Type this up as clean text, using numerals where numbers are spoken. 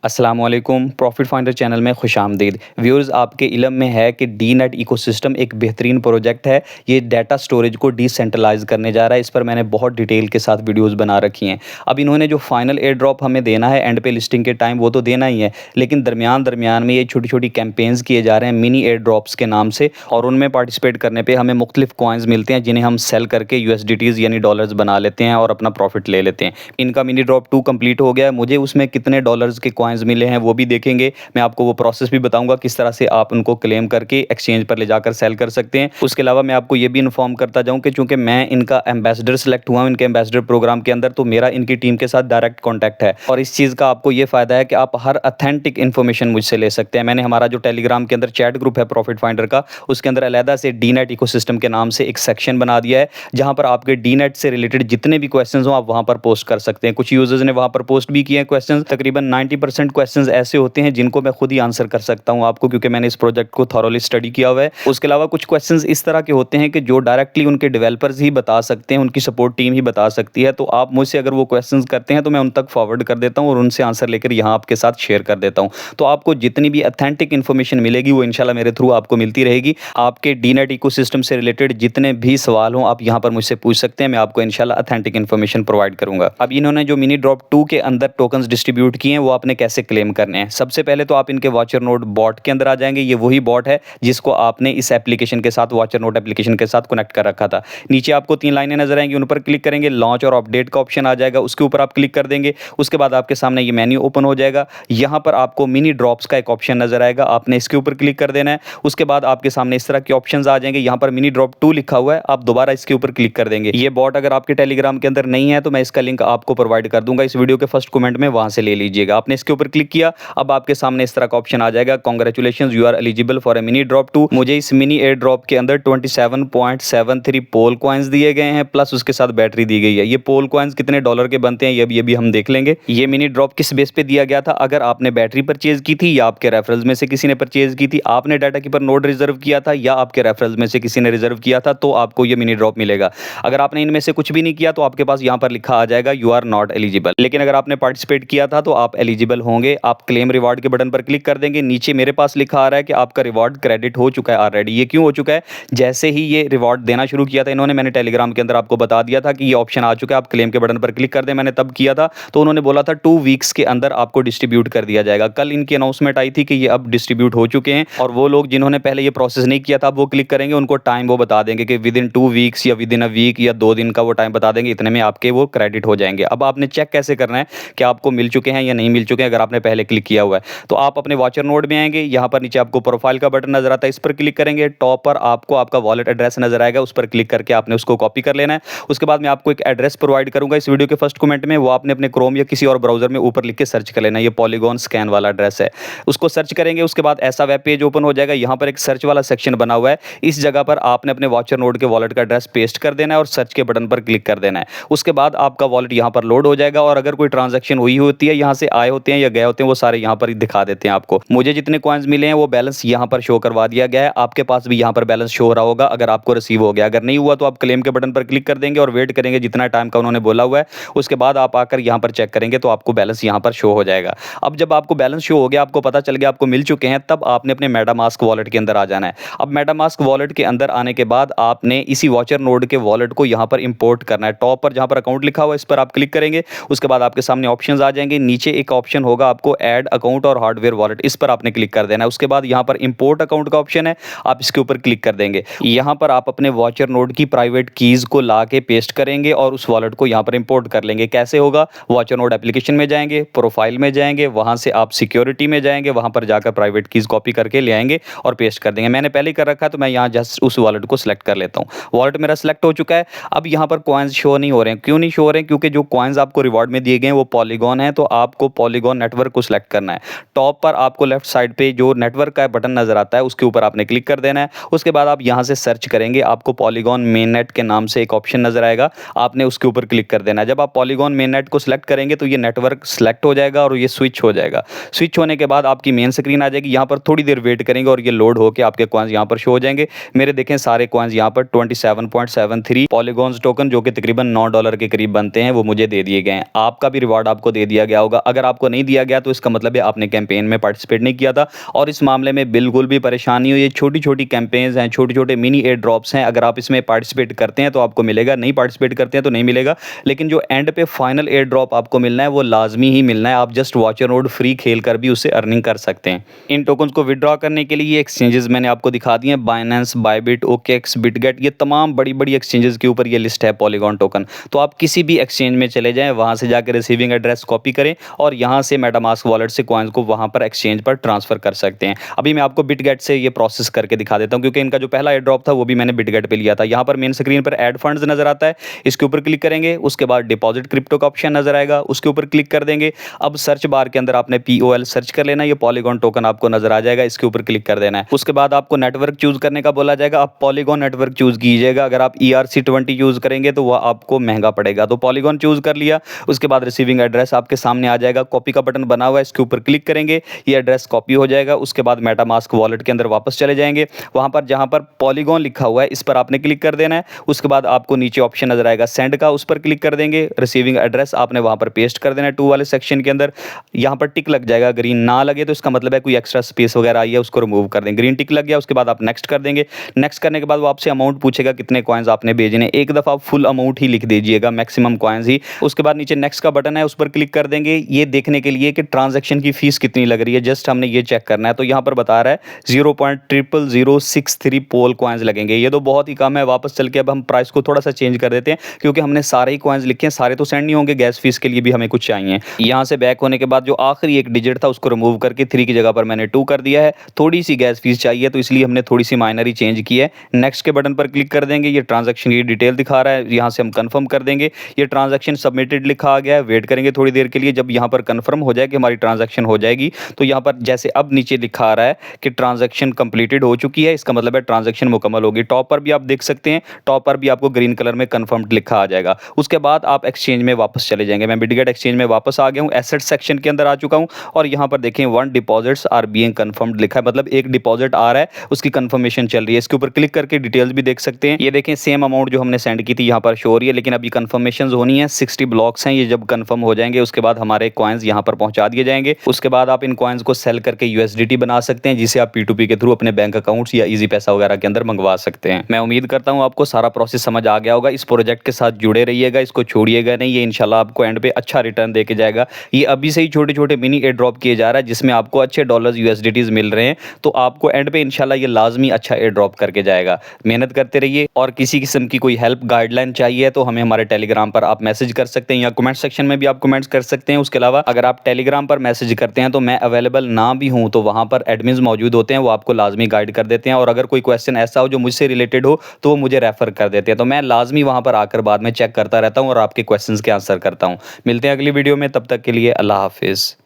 अस्सलाम वालेकुम। Profit finder channel में खुशामदीद। व्यूअर्स, आपके इल्म में है कि डीनेट इकोसिस्टम एक बेहतरीन प्रोजेक्ट है। ये डाटा स्टोरेज को डिसेंट्रलाइज करने जा रहा है। इस पर मैंने बहुत डिटेल के साथ वीडियोस बना रखी हैं। अब इन्होंने जो फाइनल एयर ड्रॉप हमें देना है एंड पे लिस्टिंग के टाइम, वो तो देना ही है, लेकिन दरमियान में ये छोटी छोटी कैंपेन्स किए जा रहे हैं मिनी एयर ड्रॉप्स के नाम से, और उनमें पार्टिसिपेट करने पर हमें मुख्तलिफ कॉइन्स मिलते हैं जिन्हें हम सेल करके यूएसडीटीज़ यानी डॉलर्स बना लेते हैं और अपना प्रॉफिट ले लेते हैं। इनका मिनी ड्रॉप 2 कंप्लीट हो गया है। मुझे उसमें कितने डॉलर्स के कॉइन्स मिले हैं वो भी देखेंगे। मैं आपको वो प्रोसेस भी बताऊंगा किस तरह से आप उनको क्लेम करके एक्सचेंज पर ले जाकर सेल कर सकते हैं। उसके अलावा मैं आपको ये भी इन्फॉर्म करता जाऊं कि चूंकि मैं इनका एम्बेसडर सेलेक्ट हुआ हूं इनके एम्बेसडर प्रोग्राम के अंदर, तो मेरा इनकी टीम के साथ डायरेक्ट कॉन्टैक्ट है, और इस चीज़ का आपको ये फ़ायदा है कि आप हर अथेंटिक इन्फॉर्मेशन मुझसे ले सकते हैं। मैंने हमारा जो टेलीग्राम के अंदर चैट ग्रुप है प्रॉफिट फाइंडर का, उसके अंदर अलहदा से डीनेट इकोसिस्टम के नाम से एक सेक्शन बना दिया है जहां पर आपके डीनेट से रिलेटेड जितने भी क्वेश्चन हो आप वहां पर पोस्ट कर सकते हैं। कुछ यूजर्स ने वहां पर पोस्ट भी किए हैं क्वेश्चन। तकरीबन 90% क्वेश्चन ऐसे होते हैं जिनको मैं खुद ही आंसर कर सकता हूं आपको, क्योंकि मैंने इस प्रोजेक्ट को थॉरोली स्टडी किया हुआ है। उसके अलावा कुछ क्वेश्चंस इस तरह के होते हैं कि जो डायरेक्टली उनके डेवलपर्स ही बता सकते हैं, उनकी सपोर्ट टीम ही बता सकती है। तो आप मुझसे अगर वो क्वेश्चंस करते हैं तो मैं उन तक फॉरवर्ड कर देता हूं और उनसे आंसर लेकर यहां आपके साथ शेयर कर देता हूं। तो आपको जितनी भी अथेंटिक इन्फॉर्मेशन मिलेगी वो इंशाल्लाह मेरे थ्रू आपको मिलती रहेगी। आपके डीनेट इकोसिस्टम से रिलेटेड जितने भी सवाल हों आप यहां पर मुझसे पूछ सकते हैं। मैं आपको इंशाल्लाह अथेंटिक इन्फॉर्मेशन प्रोवाइड करूंगा। अब इन्होंने जो मिनी ड्रॉप 2 के अंदर टोकन्स डिस्ट्रीब्यूट किए हैं वो आपने कैसे क्लेम करने हैं। सबसे पहले तो आप इनके वॉचर नोड बॉट के अंदर आ जाएंगे। ये वही बॉट है जिसको आपने इस एप्लीकेशन के साथ, वॉचर नोड एप्लीकेशन के साथ कनेक्ट कर रखा था। नीचे आपको 3 लाइनें नजर आएंगी, उन पर क्लिक करेंगे, लॉन्च और अपडेट का ऑप्शन आ जाएगा, उसके ऊपर आप क्लिक कर देंगे। उसके बाद आपके सामने ये मेन्यू ओपन हो जाएगा। यहां पर आपको मिनी ड्रॉप्स का एक ऑप्शन नजर आएगा, आपने इसके ऊपर क्लिक कर देना है। उसके बाद आपके सामने इस तरह के ऑप्शंस आ जाएंगे। यहां पर मिनी ड्रॉप 2 लिखा हुआ है, आप दोबारा इसके ऊपर क्लिक कर देंगे। ये बॉट अगर आपके टेलीग्राम के अंदर नहीं है तो मैं इसका लिंक आपको प्रोवाइड कर दूंगा इस वीडियो के फर्स्ट कमेंट में, वहां से ले लीजिएगा। आपने इसके ऊपर क्लिक किया, अब आपके सामने इस तरह का ऑप्शन आ जाएगा, congratulations you are eligible for a mini drop 2। मुझे इस मिनी एयर ड्रॉप के अंदर 27.73 पोल कॉइन्स दिए गए हैं, प्लस उसके साथ बैटरी दी गई है। ये पोल कॉइन्स कितने डॉलर के बनते हैं ये भी हम देख लेंगे। ये मिनी ड्रॉप किस बेस पे दिया गया था, अगर आपने बैटरी परचेज की थी या आपके रेफरल्स में से किसी ने परचेज की थी, आपने डाटा कीपर नोड रिजर्व किया था या आपके रेफरल्स में से किसी ने रिजर्व किया था, तो आपको ये मिनी ड्रॉप मिलेगा। अगर आपने इनमें से कुछ भी नहीं किया तो आपके पास यहां पर लिखा आ जाएगा यू आर नॉट एलिजिबल। लेकिन अगर आपने पार्टिसिपेट किया था तो आप एलिजिबल होंगे। आप क्लेम रिवार्ड के बटन पर क्लिक कर देंगे। नीचे मेरे पास लिखा आ रहा है कि आपका रिवार्ड क्रेडिट हो चुका है ऑलरेडी। ये क्यों हो चुका है? जैसे ही ये रिवार्ड देना शुरू किया था इन्होंने, मैंने टेलीग्राम के अंदर आपको बता दिया था कि ये ऑप्शन आ चुका है, आप क्लेम के बटन पर क्लिक कर दें। मैंने तब किया था तो उन्होंने बोला था 2 वीक्स के अंदर आपको डिस्ट्रीब्यूट कर दिया जाएगा। कल इनकी अनाउंसमेंट आई थी कि ये अब डिस्ट्रीब्यूट हो चुके हैं, और वो लोग जिन्होंने पहले ये प्रोसेस नहीं किया था वो क्लिक करेंगे, उनको टाइम वो बता देंगे कि विद इन 2 वीक्स या विद इन अ वीक या 2 दिन का वो टाइम बता देंगे, इतने में आपके वो क्रेडिट हो जाएंगे। अब आपने चेक कैसे करना है कि आपको मिल चुके हैं या नहीं मिल चुके हैं। अगर आपने पहले क्लिक किया हुआ है तो आप अपने वॉचर नोड में आएंगे, यहां पर नीचे आपको प्रोफाइल का बटन नजर आता है, इस पर क्लिक करेंगे। टॉप पर आपको आपका वॉलेट एड्रेस नजर आएगा, उस पर क्लिक करके आपने उसको कॉपी कर लेना है। उसके बाद मैं आपको एक एड्रेस प्रोवाइड करूंगा इस वीडियो के फर्स्ट कमेंट में, वो आपने अपने क्रोम या किसी और ब्राउजर में ऊपर लिख के सर्च कर लेना है। ये पॉलीगॉन स्कैन वाला एड्रेस है, उसको सर्च करेंगे। उसके बाद ऐसा वेब पेज ओपन हो जाएगा, यहां पर एक सर्च वाला सेक्शन बना हुआ है, इस जगह पर आपने अपने वॉचर नोड के वॉलेट का एड्रेस पेस्ट कर देना है और सर्च के बटन पर क्लिक कर देना है। उसके बाद आपका वॉलेट यहां पर लोड हो जाएगा, और अगर कोई ट्रांजैक्शन हुई होती है, यहां से आए होते हैं या गए होते हैं, वो सारे यहां पर दिखा देते हैं आपको। मुझे जितने कॉइन्स मिले हैं वो बैलेंस यहां पर शो करवा दिया गया है, आपके पास भी यहां पर बैलेंस शो हो रहा होगा अगर आपको रिसीव हो गया। अगर नहीं हुआ तो आप क्लेम के बटन पर क्लिक कर देंगे और वेट करेंगे जितना टाइम का उन्होंने बोला हुआ है। उसके बाद आप आकर यहां पर चेक करेंगे तो आपको बैलेंस यहां पर शो हो जाएगा। अब जब आपको बैलेंस शो हो गया, आपको पता चल गया आपको मिल चुके हैं, तब आपने अपने मेटामास्क वॉलेट के अंदर आ जाना है। अब मेटामास्क वॉलेट के अंदर आने के बाद आपने इसी वॉचर नोड के वॉलेट को यहां पर इंपोर्ट करना है। टॉप पर जहां पर अकाउंट लिखा हुआ है इस पर आप क्लिक करेंगे। उसके बाद आपके सामने ऑप्शंस आ जाएंगे, नीचे एक ऑप्शन होगा आपको ऐड अकाउंट और हार्डवेयर वॉलेट, इस पर आपने क्लिक कर देना है। उसके बाद यहां पर इंपोर्ट अकाउंट का ऑप्शन है, आप इसके ऊपर क्लिक कर देंगे। यहां पर आप अपने वॉचर नोड की प्राइवेट कीज को ला के पेस्ट करेंगे और उस वॉलेट को यहां पर इंपोर्ट कर लेंगे। कैसे होगा? वॉचर नोड एप्लीकेशन में जाएंगे, प्रोफाइल में जाएंगे, वहां से आप सिक्योरिटी में जाएंगे, वहां पर जाकर प्राइवेट कीज कॉपी करके ले आएंगे और पेस्ट कर देंगे। मैंने पहले ही कर रखा है तो मैं यहां जस्ट उस वॉलेट को सिलेक्ट कर लेता हूं। वॉलेट मेरा सिलेक्ट हो चुका है। अब यहां पर कॉइन्स शो नहीं हो रहे हैं। क्यों नहीं शो हो रहे हैं? क्योंकि जो कॉइन्स आपको रिवॉर्ड में दिए गए हैं वो पॉलीगॉन है, तो आपको पॉलीगॉन नेटवर्क को सिलेक्ट करना है। टॉप पर आपको लेफ्ट साइड पे जो नेटवर्क का बटन नजर आता है उसके ऊपर आपने क्लिक कर देना है। उसके बाद आप यहां से सर्च करेंगे, आपको पॉलीगॉन मेन नेट के नाम से एक ऑप्शन नजर आएगा, आपने उसके ऊपर क्लिक कर देना है। जब आप पॉलीगॉन मेन नेट को सिलेक्ट करेंगे तो ये नेटवर्क सिलेक्ट हो जाएगा और ये स्विच हो जाएगा। स्विच होने के बाद आपकी मेन स्क्रीन आ जाएगी, यहां पर थोड़ी देर वेट करेंगे और ये लोड होकर आपके कॉइन्स यहां पर शो हो जाएंगे। मेरे देखें सारे कॉइन्स यहां पर 27.73 पॉलीगॉन्स टोकन जो कि तकरीबन $9 के करीब बनते हैं वो मुझे दे दिए गए हैं। आपका भी रिवार्ड आपको दे दिया गया होगा। अगर आपको नहीं दिया गया तो इसका मतलब है आपने कैंपेन में पार्टिसिपेट नहीं किया था। और इस मामले में बिल्कुल भी परेशानी हो, ये छोटी-छोटी कैंपेन्स हैं, छोटे-छोटे मिनी एयर ड्रॉप्स हैं, अगर आप इसमें पार्टिसिपेट करते हैं तो आपको मिलेगा, नहीं पार्टिसिपेट करते हैं तो नहीं मिलेगा। लेकिन जो एंड पे फाइनल एयर ड्रॉप आपको मिलना है वो लाज़मी ही मिलना है, आप just watch and road free खेल कर भी उससे अर्निंग कर सकते हैं। इन टोकन्स को विथड्रॉ करने के लिए ये एक्सचेंजेस मैंने आपको दिखा दिए हैं, बाइनेंस, बायबिट, ओकेएक्स, बिटगेट, ये तमाम बड़ी-बड़ी एक्सचेंजेस के ऊपर ये लिस्ट है पॉलीगॉन टोकन। तो आप किसी भी एक्सचेंज में चले जाएँ, वहाँ से जाकर रिसीविंग एड्रेस कॉपी करें और यहाँ से मेटामास्क वॉलेट से कॉइन्स को वहाँ पर एक्सचेंज पर ट्रांसफ़र कर सकते हैं। अभी मैं आपको बिटगेट से ये प्रोसेस करके दिखा देता हूँ, क्योंकि इनका जो पहला एयर ड्रॉप था वो भी मैंने बिटगेट पे लिया था। यहाँ पर मेन स्क्रीन पर ऐड फंड्स नज़र आता है, इसके ऊपर क्लिक करेंगे, उसके बाद डिपॉजिट क्रिप्टो का ऑप्शन नज़र आएगा, उसके ऊपर क्लिक कर देंगे। अब सर्च बार के अंदर आपने POL सर्च कर लेना, ये पॉलीगॉन टोकन आपको नज़र आ जाएगा, इसके ऊपर क्लिक कर देना है। उसके बाद आपको नेटवर्क चूज़ करने का बोला जाएगा, आप पॉलीगॉन नेटवर्क चूज़ कीजिएगा। अगर आप ERC20 यूज़ करेंगे तो वह आपको महंगा पड़ेगा, तो पॉलीगॉन चूज़ कर लिया। उसके बाद रिसीविंग एड्रेस आपके सामने आ जाएगा, कॉपी का बटन बना हुआ है, इसके ऊपर क्लिक करेंगे, ये एड्रेस कॉपी हो जाएगा। उसके बाद मेटामास्क वॉलेट के अंदर वापस चले जाएंगे, वहाँ पर जहाँ पर पॉलीगॉन लिखा हुआ है इस पर आपने क्लिक कर देना है। उसके बाद आपको नीचे ऑप्शन नज़र आएगा सेंड का, उस पर क्लिक कर देंगे, रिसीविंग एड्रेस आपने वहाँ पर पेस्ट कर देना है टू वाले सेक्शन के अंदर। यहाँ पर टिक लग जाएगा, ग्रीन ना लगे तो इसका मतलब है कोई एक्स्ट्रा स्पेस वगैरह आई है, उसको रिमूव कर देंगे। ग्रीन टिक लग गया, उसके बाद आप नेक्स्ट कर देंगे। नेक्स्ट करने के बाद वो आपसे अमाउंट पूछेगा कितने कॉइन्स आपने भेजने, एक दफ़ा आप फुल अमाउंट ही लिख दीजिएगा, मैक्सिमम कॉइन्स ही। उसके बाद नीचे नेक्स्ट का बटन है, उस पर क्लिक कर देंगे, ये देखने के लिए कि ट्रांजैक्शन की फीस कितनी लग रही है, जस्ट हमने ये चेक करना है। तो यहाँ पर बता रहा है 0.0063 पोल कॉइन्स लगेंगे, ये तो बहुत ही कम है। वापस चल के अब हम प्राइस को थोड़ा सा चेंज कर देते हैं, क्योंकि हमने सारे ही कॉइन्स लिखे हैं, सारे तो सेंड नहीं होंगे, गैस फीस के लिए भी हमें कुछ चाहिए। यहाँ से बैक होने के बाद जो आखिरी एक डिजिट था उसको रिमूव करके 3 की जगह पर मैंने 2 कर दिया है। थोड़ी सी गैस फीस चाहिए तो इसलिए हमने थोड़ी सी माइनर ही चेंज की है। नेक्स्ट के बटन पर क्लिक कर देंगे, ये ट्रांजैक्शन की डिटेल दिखा रहा है, यहाँ से हम कंफर्म कर देंगे। ये ट्रांजैक्शन सबमिटेड लिखा आ गया है, वेट करेंगे थोड़ी देर के लिए। जब यहाँ पर कंफर्म हो जाए कि हमारी ट्रांजैक्शन हो जाएगी तो यहाँ पर जैसे अब नीचे लिखा आ रहा है कि ट्रांजैक्शन कंप्लीटेड हो चुकी है, इसका मतलब है ट्रांजैक्शन मुकम्मल होगी। टॉप पर भी आप देख सकते हैं, टॉप पर भी आपको ग्रीन कलर में कंफर्म्ड लिखा आ जाएगा। उसके बाद आप एक्सचेंज में वापस चले जाएंगे। मैं बिटगेट एक्सचेंज में वापस आ गया हूँ, एसेट सेक्शन के अंदर आ चुका हूँ और यहाँ पर देखें 1 डिपॉजिट्स आर बीइंग कंफर्म्ड लिखा है, मतलब एक डिपॉजिट आ रहा है, उसकी कंफर्मेशन चल रही है। इसके ऊपर क्लिक करके डिटेल्स भी देख सकते हैं। ये देखें सेम अमाउंट जो हमने सेंड की थी यहाँ पर शो हो रही है, लेकिन अभी कंफर्मेशन होनी है। 60 ब्लॉक्स हैं, ये जब कंफर्म हो जाएंगे उसके बाद हमारे कॉइन्स यहाँ पर पहुँचा दिए जाएंगे। उसके बाद आप इन कॉइन्स को सेल करके USDT बना सकते हैं, जिसे आप P2P के थ्रू अपने बैंक अकाउंट्स या ईजी पैसा वगैरह के अंदर मंगवा सकते हैं। मैं उम्मीद करता हूँ आपको सारा प्रोसेस समझ आ गया होगा। इस प्रोजेक्ट के साथ जुड़े रहिएगा, इसको छोड़िएगा नहीं, ये इंशाल्लाह आपको एंड पे अच्छा रिटर्न देके जाएगा। ये अभी से ही छोटे-छोटे मिनी एयर ड्रॉप किए जा रहा है, जिसमें आपको अच्छे डॉलर्स USDTs मिल रहे हैं, तो आपको एंड पे इंशाल्लाह ये लाजमी अच्छा एयर ड्रॉप करके जाएगा। मेहनत करते रहिए, और किसी किस्म की कोई हेल्प गाइडलाइन चाहिए तो हमें हमारे टेलीग्राम पर आप मैसेज कर सकते हैं, या कमेंट सेक्शन में भी आप कमेंट्स कर सकते हैं। उसके अलावा अगर आप टेलीग्राम पर मैसेज करते हैं तो मैं अवेलेबल ना भी हूँ तो वहाँ पर एडमिन्स मौजूद होते हैं, वो आपको लाजमी गाइड कर देते हैं। और अगर कोई क्वेश्चन ऐसा हो जो मुझसे रिलेटेड हो तो वो मुझे रेफर कर देते हैं, तो मैं लाजमी वहाँ पर आकर बाद में चेक करता रहता हूँ और आपके क्वेश्चंस के आंसर करता हूँ। मिलते हैं अगली वीडियो में, तब तक के लिए अल्लाह हाफिज़।